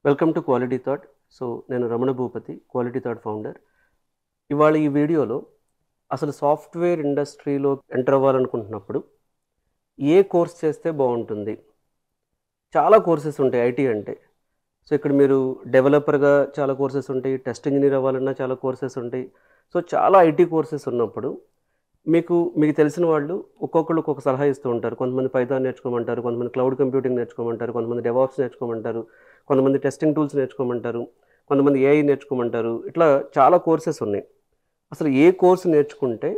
Welcome to Quality Thought. So నేను Ramana Bhupathi, Quality Thought founder. ఇవాళ ఈ వీడియోలో అసలు సాఫ్ట్వేర్ ఇండస్ట్రీలో ఎంటర్ అవ్వాలనుకుంటున్నప్పుడు ఏ కోర్స్ చేస్తే బాగుంటుంది? చాలా కోర్సెస్ ఉంటాయి ఐటీ అంటే. సో ఇక్కడ మీరు డెవలపర్గా చాలా కోర్సెస్ ఉంటాయి, టెస్ట్ ఇంజనీర్ అవ్వాలన్నా చాలా కోర్సెస్ ఉంటాయి. సో చాలా ఐటీ కోర్సెస్ ఉన్నప్పుడు మీకు తెలిసిన వాళ్ళు ఒక్కొక్కళ్ళు ఒక్కొక్క సలహా ఇస్తూ ఉంటారు. కొంతమంది పైథాన్ నేర్చుకోమంటారు, కొంతమంది క్లౌడ్ కంప్యూటింగ్ నేర్చుకోమంటారు, కొంతమంది డెవాప్స్ నేర్చుకోమంటారు, కొంతమంది టెస్టింగ్ టూల్స్ నేర్చుకోమంటారు, కొంతమంది ఏఐ నేర్చుకోమంటారు. ఇట్లా చాలా కోర్సెస్ ఉన్నాయి. అసలు ఏ కోర్సు నేర్చుకుంటే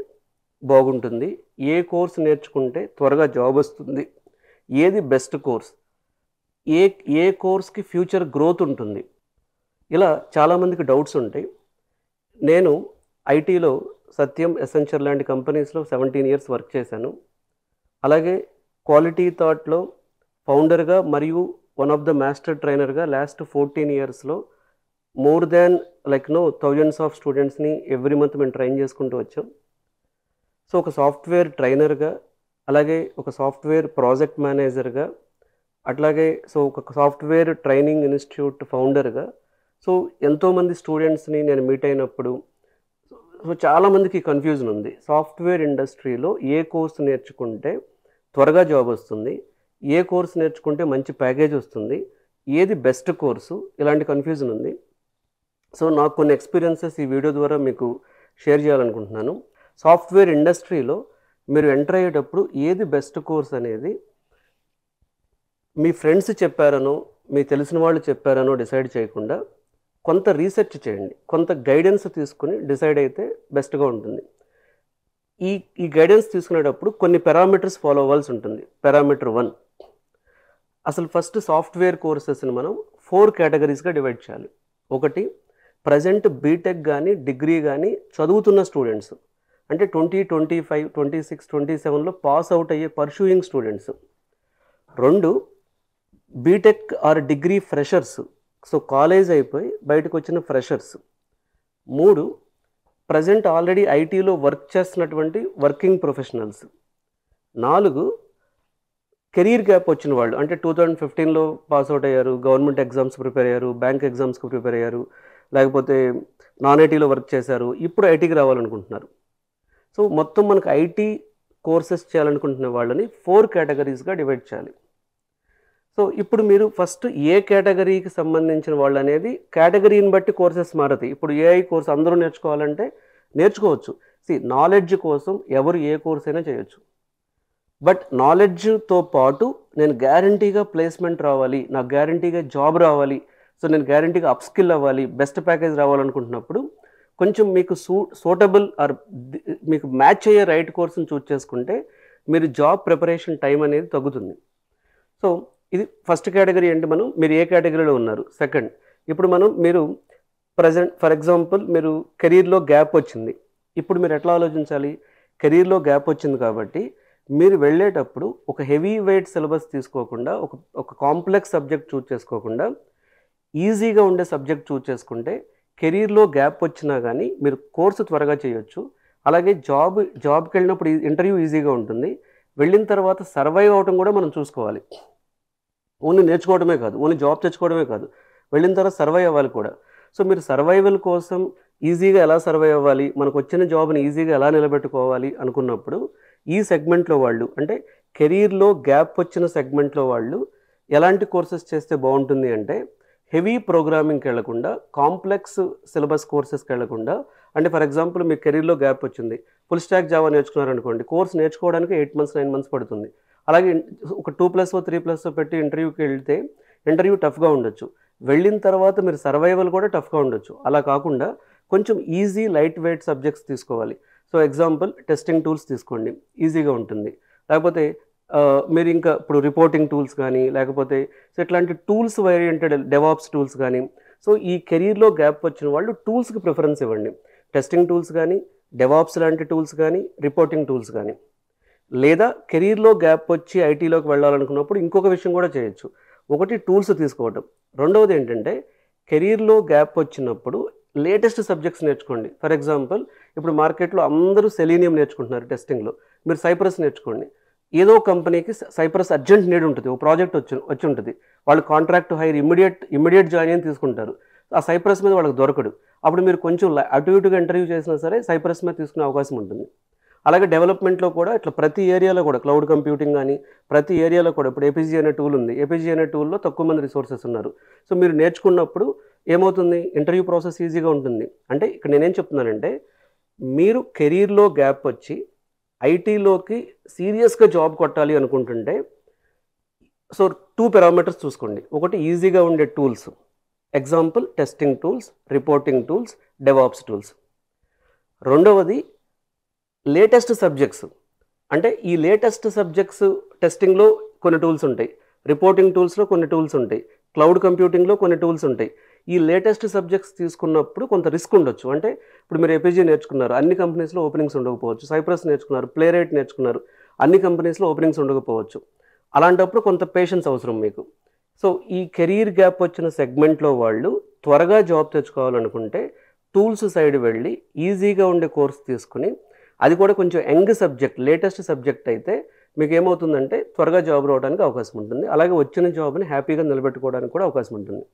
బాగుంటుంది, ఏ కోర్సు నేర్చుకుంటే త్వరగా జాబ్ వస్తుంది, ఏది బెస్ట్ కోర్స్, ఏ కోర్స్కి ఫ్యూచర్ గ్రోత్ ఉంటుంది, ఇలా చాలామందికి డౌట్స్ ఉంటాయి. నేను ఐటీలో సత్యం, ఎసెంచర్ లాంటి కంపెనీస్లో 17 ఇయర్స్ వర్క్ చేశాను. అలాగే క్వాలిటీ థాట్లో ఫౌండర్గా మరియు వన్ ఆఫ్ ద మాస్టర్ ట్రైనర్గా లాస్ట్ 14 ఇయర్స్లో మోర్ దాన్ థౌజండ్స్ ఆఫ్ స్టూడెంట్స్ని ఎవ్రీ మంత్ మేము ట్రైన్ చేసుకుంటూ వచ్చాం. సో ఒక సాఫ్ట్వేర్ ట్రైనర్గా, అలాగే ఒక సాఫ్ట్వేర్ ప్రాజెక్ట్ మేనేజర్గా, అట్లాగే ఒక సాఫ్ట్వేర్ ట్రైనింగ్ ఇన్స్టిట్యూట్ ఫౌండర్గా, సో ఎంతోమంది స్టూడెంట్స్ని నేను మీట్ అయినప్పుడు చాలామందికి కన్ఫ్యూజన్ ఉంది. సాఫ్ట్వేర్ ఇండస్ట్రీలో ఏ కోర్స్ నేర్చుకుంటే త్వరగా జాబ్ వస్తుంది, ఏ కోర్స్ నేర్చుకుంటే మంచి ప్యాకేజ్ వస్తుంది, ఏది బెస్ట్ కోర్సు, ఇలాంటి కన్ఫ్యూజన్ ఉంది. సో నాకు కొన్ని ఎక్స్పీరియన్సెస్ ఈ వీడియో ద్వారా మీకు షేర్ చేయాలనుకుంటున్నాను. సాఫ్ట్వేర్ ఇండస్ట్రీలో మీరు ఎంటర్ అయ్యేటప్పుడు ఏది బెస్ట్ కోర్స్ అనేది మీ ఫ్రెండ్స్ చెప్పారనో, మీ తెలిసిన వాళ్ళు చెప్పారనో డిసైడ్ చేయకుండా కొంత రీసెర్చ్ చేయండి, కొంత గైడెన్స్ తీసుకుని డిసైడ్ అయితే బెస్ట్గా ఉంటుంది. ఈ గైడెన్స్ తీసుకునేటప్పుడు కొన్ని పారామీటర్స్ ఫాలో అవ్వాల్సి ఉంటుంది. పారామీటర్ 1, అసలు ఫస్ట్ సాఫ్ట్వేర్ కోర్సెస్ని మనం 4 కేటగిరీస్గా డివైడ్ చేయాలి. ఒకటి, ప్రజెంట్ బీటెక్ కానీ డిగ్రీ కానీ చదువుతున్న స్టూడెంట్స్, అంటే 2025, 26, 27లో పాస్ అవుట్ అయ్యే pursuing students. 2, BTech or degree freshers, so college అయిపోయి బయటకు వచ్చిన ఫ్రెషర్స్. 3, ప్రజెంట్ ఆల్రెడీ ఐటీలో వర్క్ చేస్తున్నటువంటి వర్కింగ్ ప్రొఫెషనల్స్. 4, కెరీర్ గ్యాప్ వచ్చిన వాళ్ళు, అంటే 2015లో పాస్ అవుట్ అయ్యారు, గవర్నమెంట్ ఎగ్జామ్స్ ప్రిపేర్ అయ్యారు, బ్యాంక్ ఎగ్జామ్స్కి ప్రిపేర్ అయ్యారు, లేకపోతే నాన్ ఐటీలో వర్క్ చేశారు, ఇప్పుడు ఐటీకి రావాలనుకుంటున్నారు. సో మొత్తం మనకు ఐటీ కోర్సెస్ చేయాలనుకుంటున్న వాళ్ళని 4 కేటగిరీస్గా డివైడ్ చేయాలి. సో ఇప్పుడు మీరు ఫస్ట్ ఏ కేటగిరీకి సంబంధించిన వాళ్ళు అనేది కేటగిరీని బట్టి కోర్సెస్ మారుతాయి. ఇప్పుడు ఏఐ కోర్స్ అందరూ నేర్చుకోవాలంటే నేర్చుకోవచ్చు. నాలెడ్జ్ కోసం ఎవరు ఏ కోర్స్ అయినా చేయొచ్చు. బట్ నాలెడ్జ్తో పాటు నేను గ్యారంటీగా ప్లేస్మెంట్ రావాలి, నాకు గ్యారంటీగా జాబ్ రావాలి, సో నేను గ్యారంటీగా అప్ స్కిల్ అవ్వాలి, బెస్ట్ ప్యాకేజ్ రావాలనుకుంటున్నప్పుడు కొంచెం మీకు సూటబుల్ ఆర్ మీకు మ్యాచ్ అయ్యే రైట్ కోర్సుని చూస్ చేసుకుంటే మీరు జాబ్ ప్రిపరేషన్ టైం అనేది తగ్గుతుంది. సో ఇది ఫస్ట్ కేటగిరీ. అంటే మీరు ఏ కేటగిరీలో ఉన్నారు. సెకండ్, ఇప్పుడు మీరు ప్రజెంట్ ఫర్ ఎగ్జాంపుల్ మీరు కెరీర్లో గ్యాప్ వచ్చింది. ఇప్పుడు మీరు ఎట్లా ఆలోచించాలి? కెరీర్లో గ్యాప్ వచ్చింది కాబట్టి మీరు వెళ్ళేటప్పుడు ఒక హెవీ వెయిట్ సిలబస్ తీసుకోకుండా, ఒక కాంప్లెక్స్ సబ్జెక్ట్ చూస్ చేసుకోకుండా ఈజీగా ఉండే సబ్జెక్ట్ చూస్ చేసుకుంటే కెరీర్లో గ్యాప్ వచ్చినా కానీ మీరు కోర్సు త్వరగా చేయొచ్చు. అలాగే జాబ్కి వెళ్ళినప్పుడు ఇంటర్వ్యూ ఈజీగా ఉంటుంది. వెళ్ళిన తర్వాత సర్వైవ్ అవడం కూడా మనం చూసుకోవాలి. ఓన్లీ నేర్చుకోవడమే కాదు, ఓన్లీ జాబ్ తెచ్చుకోవడమే కాదు, వెళ్ళిన తర్వాత సర్వైవ్ అవ్వాలి కూడా. సో మీరు సర్వైవల్ కోసం ఈజీగా ఎలా సర్వైవ్ అవ్వాలి, మనకు వచ్చిన జాబ్ని ఈజీగా ఎలా నిలబెట్టుకోవాలి అనుకున్నప్పుడు ఈ సెగ్మెంట్లో వాళ్ళు, అంటే కెరీర్లో గ్యాప్ వచ్చిన సెగ్మెంట్లో వాళ్ళు ఎలాంటి కోర్సెస్ చేస్తే బాగుంటుంది అంటే, హెవీ ప్రోగ్రామింగ్కి వెళ్లకుండా, కాంప్లెక్స్ సిలబస్ కోర్సెస్కి వెళ్లకుండా, అంటే ఫర్ ఎగ్జాంపుల్ మీ కెరీర్లో గ్యాప్ వచ్చింది, ఫుల్ స్టాక్ జావా నేర్చుకున్నారనుకోండి, కోర్స్ నేర్చుకోవడానికి 8 months 9 months పడుతుంది. అలాగే ఒక 2+, 3+ పెట్టి ఇంటర్వ్యూకి వెళ్తే ఇంటర్వ్యూ టఫ్గా ఉండొచ్చు, వెళ్ళిన తర్వాత మీరు సర్వైవల్ కూడా టఫ్గా ఉండొచ్చు. అలా కాకుండా కొంచెం ఈజీ లైట్ వెయిట్ సబ్జెక్ట్స్ తీసుకోవాలి. సో ఎగ్జాంపుల్ టెస్టింగ్ టూల్స్ తీసుకోండి, ఈజీగా ఉంటుంది. లేకపోతే మీరు ఇంకా ఇప్పుడు రిపోర్టింగ్ టూల్స్ కానీ, లేకపోతే సో ఇట్లాంటి టూల్స్ ఓరియంటెడ్ డెవాప్స్ టూల్స్ కానీ. సో ఈ కెరీర్లో గ్యాప్ వచ్చిన వాళ్ళు టూల్స్కి ప్రిఫరెన్స్ ఇవ్వండి. టెస్టింగ్ టూల్స్ కానీ, డెవాప్స్ లాంటి టూల్స్ కానీ, రిపోర్టింగ్ టూల్స్ కానీ. లేదా కెరీర్లో గ్యాప్ వచ్చి ఐటీలోకి వెళ్ళాలనుకున్నప్పుడు ఇంకొక విషయం కూడా చేయొచ్చు. ఒకటి, టూల్స్ తీసుకోవటం. రెండవది ఏంటంటే, కెరీర్లో గ్యాప్ వచ్చినప్పుడు లేటెస్ట్ సబ్జెక్ట్స్ నేర్చుకోండి. ఫర్ ఎగ్జాంపుల్ ఇప్పుడు మార్కెట్లో అందరూ సెలీనియం నేర్చుకుంటున్నారు టెస్టింగ్లో, మీరు సైప్రస్ నేర్చుకోండి. ఏదో కంపెనీకి సైప్రస్ అర్జెంట్ నీడ్ ఉంటుంది, ఒక ప్రాజెక్ట్ వచ్చి ఉంటుంది, వాళ్ళు కాంట్రాక్ట్ హైర్ ఇమ్మీడియట్ జాయిన్ అని తీసుకుంటారు. ఆ సైప్రస్ మీద వాళ్ళకి దొరకడు. అప్పుడు మీరు కొంచెం అటు ఇటుగా ఇంటర్వ్యూ చేసినా సరే సైప్రస్ మీద తీసుకునే అవకాశం ఉంటుంది. అలాగే డెవలప్మెంట్లో కూడా ఇట్లా ప్రతి ఏరియాలో కూడా క్లౌడ్ కంప్యూటింగ్ కానీ ప్రతి ఏరియాలో కూడా ఇప్పుడు ఏపీజీ అనే టూల్ ఉంది. ఏపీజీ అనే టూల్లో తక్కువ మంది రిసోర్సెస్ ఉన్నారు. సో మీరు నేర్చుకున్నప్పుడు ఏమవుతుంది, ఇంటర్వ్యూ ప్రాసెస్ ఈజీగా ఉంటుంది. అంటే ఇక్కడ నేనేం చెప్తున్నానంటే, మీరు కెరీర్లో గ్యాప్ వచ్చి ఐటీలోకి సీరియస్గా జాబ్ కొట్టాలి అనుకుంటుంటే సో 2 పారామీటర్స్ చూసుకోండి. ఒకటి ఈజీగా ఉండే tools, example testing tools, reporting tools, DevOps tools. రెండవది లేటెస్ట్ సబ్జెక్ట్స్. అంటే ఈ లేటెస్ట్ సబ్జెక్ట్స్ టెస్టింగ్లో కొన్ని టూల్స్ ఉంటాయి, రిపోర్టింగ్ టూల్స్లో కొన్ని టూల్స్ ఉంటాయి, క్లౌడ్ కంప్యూటింగ్లో కొన్ని టూల్స్ ఉంటాయి. ఈ లేటెస్ట్ సబ్జెక్ట్స్ తీసుకున్నప్పుడు కొంత రిస్క్ ఉండొచ్చు. అంటే ఇప్పుడు మీరు ఏపీజీ నేర్చుకున్నారు, అన్ని కంపెనీస్లో ఓపెనింగ్స్ ఉండకపోవచ్చు. సైప్రస్ నేర్చుకున్నారు, ప్లేరైట్ నేర్చుకున్నారు, అన్ని కంపెనీస్లో ఓపెనింగ్స్ ఉండకపోవచ్చు. అలాంటప్పుడు కొంత పేషెన్స్ అవసరం మీకు. సో ఈ కెరీర్ గ్యాప్ వచ్చిన సెగ్మెంట్లో వాళ్ళు త్వరగా జాబ్ తెచ్చుకోవాలనుకుంటే టూల్స్ సైడ్ వెళ్ళి ఈజీగా ఉండే కోర్స్ తీసుకుని, అది కూడా కొంచెం యంగ్ సబ్జెక్ట్, లేటెస్ట్ సబ్జెక్ట్ అయితే మీకు ఏమవుతుందంటే త్వరగా జాబ్ రావడానికి అవకాశం ఉంటుంది. అలాగే వచ్చిన జాబ్ని హ్యాపీగా నిలబెట్టుకోవడానికి కూడా అవకాశం ఉంటుంది.